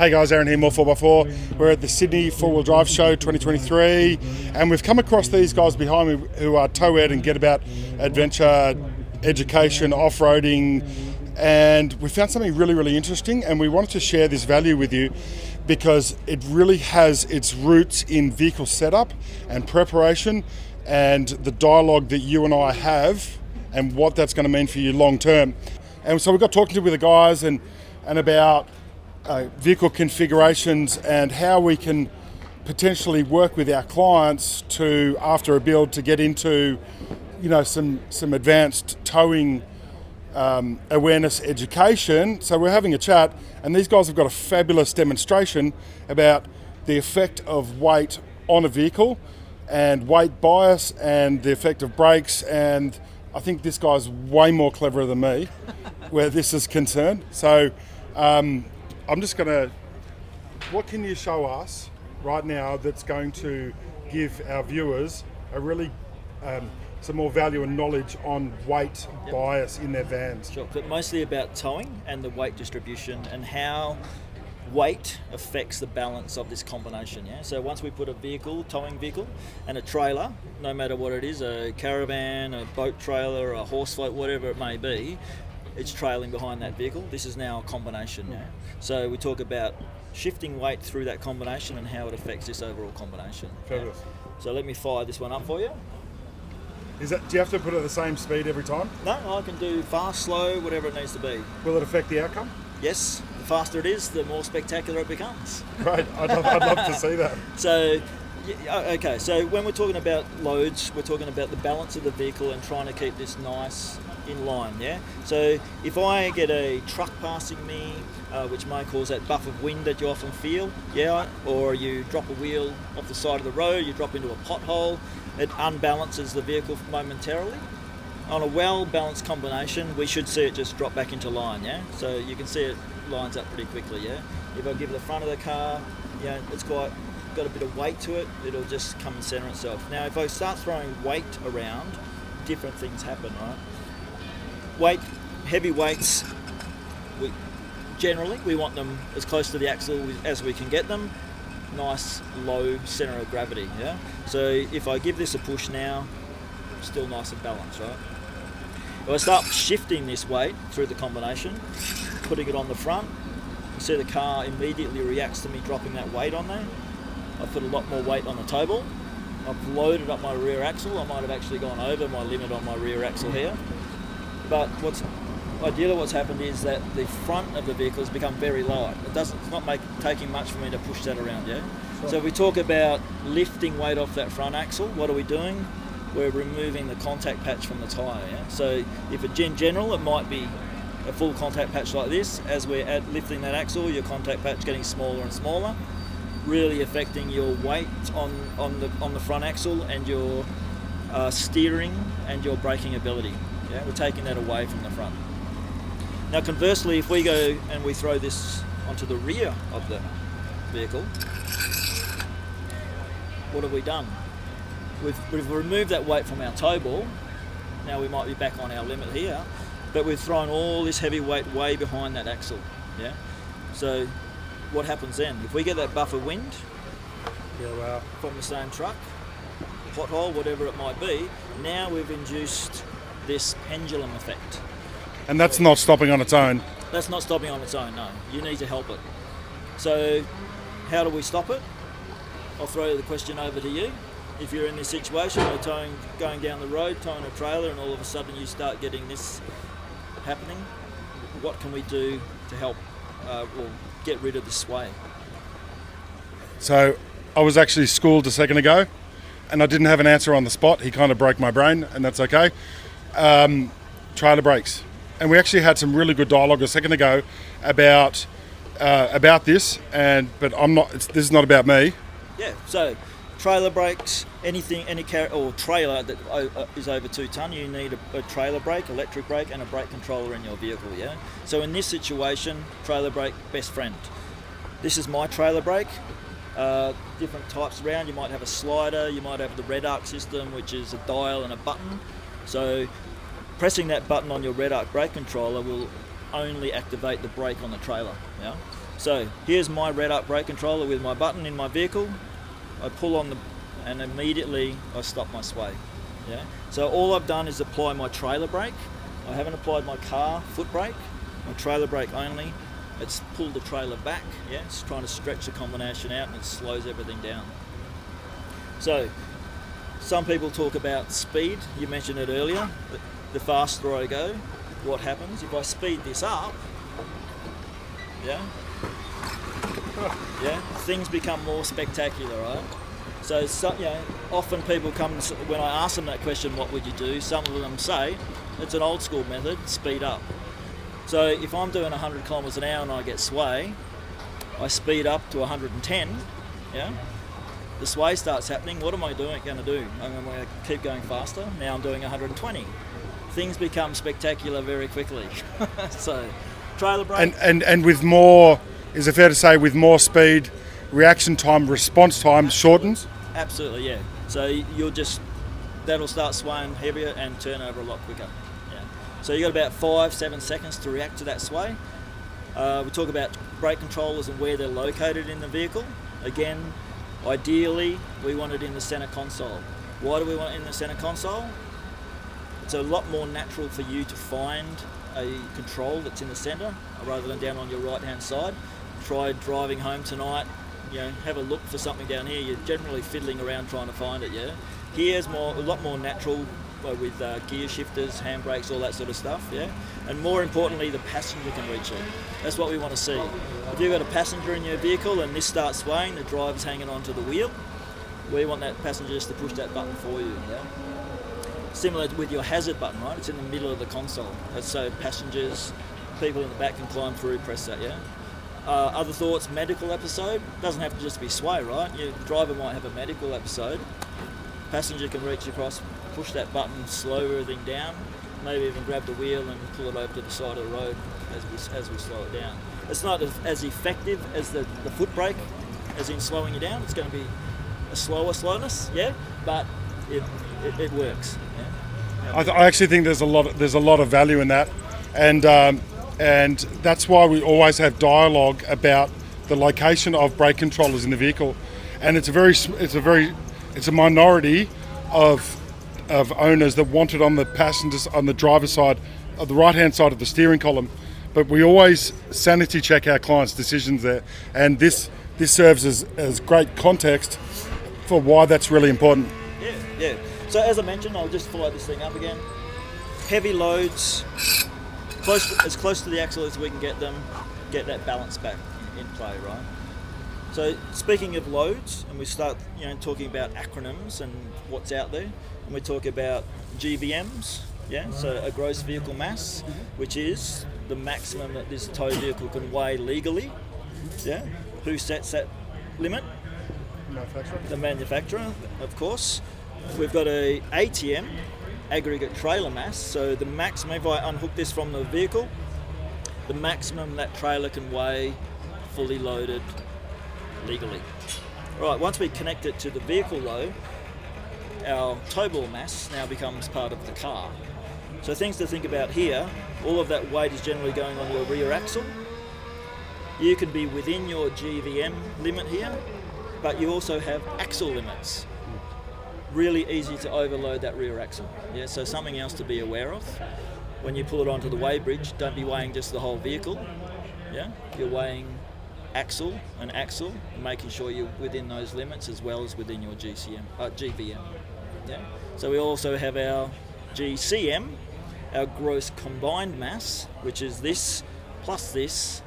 Hey guys, Aaron here, More 4x4. We're at the Sydney 4-Wheel Drive Show 2023, and we've come across these guys behind me who are Tow Ed and Get About Adventure, education, off-roading, and we found something really, really interesting, and we wanted to share this value with you because it really has its roots in vehicle setup and preparation and the dialogue that you and I have and what that's going to mean for you long term. And so we got talking with the guys and about vehicle configurations and how we can potentially work with our clients to, after a build, to get into, some advanced towing awareness education. So we're having a chat, and these guys have got a fabulous demonstration about the effect of weight on a vehicle and weight bias and the effect of brakes. And I think this guy's way more clever than me where this is concerned. So I'm just going to, what can you show us right now that's going to give our viewers a really some more value and knowledge on weight bias in their vans? Sure, but mostly about towing and the weight distribution and how weight affects the balance of this combination. Yeah. So once we put a towing vehicle, and a trailer, no matter what it is, a caravan, a boat trailer, a horse float, whatever it may be, it's trailing behind that vehicle. This is now a combination. Yeah. So we talk about shifting weight through that combination and how it affects this overall combination. Fabulous. Yeah. So let me fire this one up for you. Do you have to put it at the same speed every time? No, I can do fast, slow, whatever it needs to be. Will it affect the outcome? Yes, the faster it is, the more spectacular it becomes. Great, I'd love to see that. So, okay, so when we're talking about loads, we're talking about the balance of the vehicle and trying to keep this nice in line, yeah? So if I get a truck passing me, which may cause that buff of wind that you often feel, yeah, or you drop a wheel off the side of the road, you drop into a pothole, it unbalances the vehicle momentarily. On a well-balanced combination, we should see it just drop back into line, yeah? So you can see it lines up pretty quickly, yeah? If I give it the front of the car, it's got a bit of weight to it, it'll just come and center itself. Now, if I start throwing weight around, different things happen, right? Heavy weights, we want them as close to the axle as we can get them. Nice low center of gravity, yeah? So if I give this a push now, still nice and balanced, right? If I start shifting this weight through the combination, putting it on the front, you see the car immediately reacts to me dropping that weight on there. I put a lot more weight on the tow ball. I've loaded up my rear axle. I might have actually gone over my limit on my rear axle here. But what's happened is that the front of the vehicle has become very light. It's not taking much for me to push that around, yeah? Sure. So if we talk about lifting weight off that front axle, what are we doing? We're removing the contact patch from the tyre, yeah? So if in general, it might be a full contact patch like this. As we're lifting that axle, your contact patch getting smaller and smaller, really affecting your weight on the front axle and your steering and your braking ability. Yeah, we're taking that away from the front. Now conversely, if we go and we throw this onto the rear of the vehicle, what have we done? We've removed that weight from our tow ball. Now we might be back on our limit here, but we've thrown all this heavy weight way behind that axle. Yeah. So what happens then? If we get that buffer wind from the same truck, pothole, whatever it might be, now we've induced this pendulum effect. And that's not stopping on its own? That's not stopping on its own, no. You need to help it. So how do we stop it? I'll throw the question over to you. If you're in this situation, you're going down the road, towing a trailer, and all of a sudden you start getting this happening, what can we do to help get rid of this sway? So I was actually schooled a second ago, and I didn't have an answer on the spot. He kind of broke my brain, and that's okay. Trailer brakes. And we actually had some really good dialogue a second ago about this, but this is not about me. Yeah, so trailer brakes, any trailer that is over 2 tonne, you need a trailer brake, electric brake, and a brake controller in your vehicle, yeah? So in this situation, trailer brake, best friend. This is my trailer brake. Different types around. You might have a slider, you might have the red arc system, which is a dial and a button. So pressing that button on your red arc brake controller will only activate the brake on the trailer. Yeah. So here's my red up brake controller with my button in my vehicle. I pull on and immediately I stop my sway. Yeah. So all I've done is apply my trailer brake. I haven't applied my car foot brake. My trailer brake only. It's pulled the trailer back. Yeah. It's trying to stretch the combination out and it slows everything down. So some people talk about speed. You mentioned it earlier. The faster I go, what happens if I speed this up? Yeah. Yeah, things become more spectacular, right? So, often people come, when I ask them that question, what would you do? Some of them say, it's an old school method, speed up. So if I'm doing 100 kilometres an hour and I get sway, I speed up to 110, yeah? The sway starts happening, what am I going to do? I'm going to keep going faster, now I'm doing 120. Things become spectacular very quickly. So, trailer brake. And with more, is it fair to say, with more speed, reaction time, response time shortens? Absolutely, yeah. So that'll start swaying heavier and turn over a lot quicker. Yeah. So you got about 5-7 seconds to react to that sway. We talk about brake controllers and where they're located in the vehicle. Again, ideally, we want it in the center console. Why do we want it in the center console? It's a lot more natural for you to find a control that's in the center rather than down on your right hand side. Try driving home tonight, have a look for something down here. You're generally fiddling around trying to find it, yeah? Here's a lot more natural with gear shifters, handbrakes, all that sort of stuff, yeah? And more importantly, the passenger can reach it. That's what we want to see. If you've got a passenger in your vehicle and this starts swaying, the driver's hanging onto the wheel, we want that passenger just to push that button for you, yeah? Similar with your hazard button, right? It's in the middle of the console. That's so passengers, people in the back can climb through, press that, yeah? Other thoughts, medical episode. Doesn't have to just be sway, right? Your driver might have a medical episode. Passenger can reach across, push that button, slow everything down, maybe even grab the wheel and pull it over to the side of the road as we slow it down. It's not as effective as the foot brake, as in slowing you down. It's going to be a slower slowness, yeah, but it works. Yeah? I actually think there's a lot of value in that, and that's why we always have dialogue about the location of brake controllers in the vehicle, and it's a minority of owners that want it on the passengers on the driver's side, on the right hand side of the steering column, but we always sanity check our clients' decisions there, and this serves as great context for why that's really important. Yeah. So as I mentioned, I'll just follow this thing up again. Heavy loads, as close to the axle as we can get them, get that balance back in play, right? So speaking of loads, and we start talking about acronyms and what's out there, and we talk about GVMs, yeah? So a gross vehicle mass, which is the maximum that this tow vehicle can weigh legally, yeah? Who sets that limit? The manufacturer, of course. We've got a ATM, aggregate trailer mass, so the maximum, if I unhook this from the vehicle, the maximum that trailer can weigh fully loaded legally. Right, once we connect it to the vehicle though, our towable mass now becomes part of the car. So things to think about here, all of that weight is generally going on your rear axle. You can be within your GVM limit here, but you also have axle limits. Really easy to overload that rear axle. Yeah, so something else to be aware of. When you pull it onto the weigh bridge, don't be weighing just the whole vehicle. Yeah, you're weighing axle and making sure you're within those limits as well as within your GVM. Yeah. So we also have our GCM, our gross combined mass, which is this plus this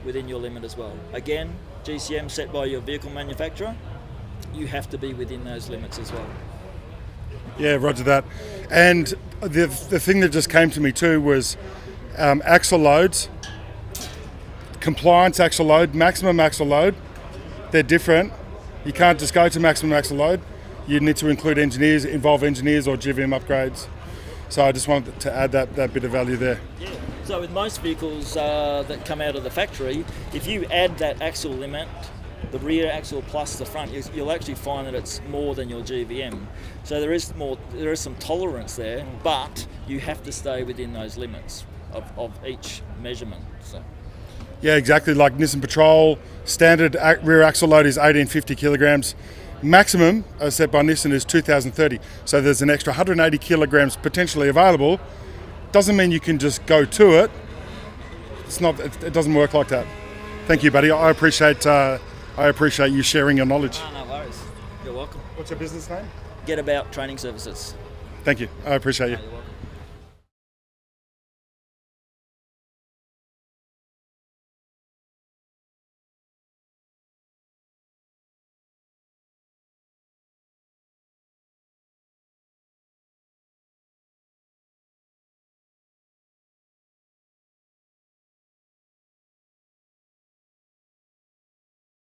within your limit as well. Again, GCM set by your vehicle manufacturer. You have to be within those limits as well. Yeah, roger that. And the thing that just came to me too was axle loads, compliance axle load, maximum axle load. They're different. You can't just go to maximum axle load. You need to include involve engineers or GVM upgrades. So I just wanted to add that bit of value there. Yeah. So with most vehicles that come out of the factory, if you add that axle limit, the rear axle plus the front, you'll actually find that it's more than your GVM. So there is some tolerance there, but you have to stay within those limits of each measurement. So. Yeah, exactly. Like Nissan Patrol, standard rear axle load is 1850 kilograms. Maximum, as set by Nissan, is 2030. So there's an extra 180 kilograms potentially available. Doesn't mean you can just go to it. It's not. It doesn't work like that. Thank you, buddy. I appreciate you sharing your knowledge. No worries. You're welcome. What's your business name? Get About Training Services. Thank you. I appreciate you. You're welcome.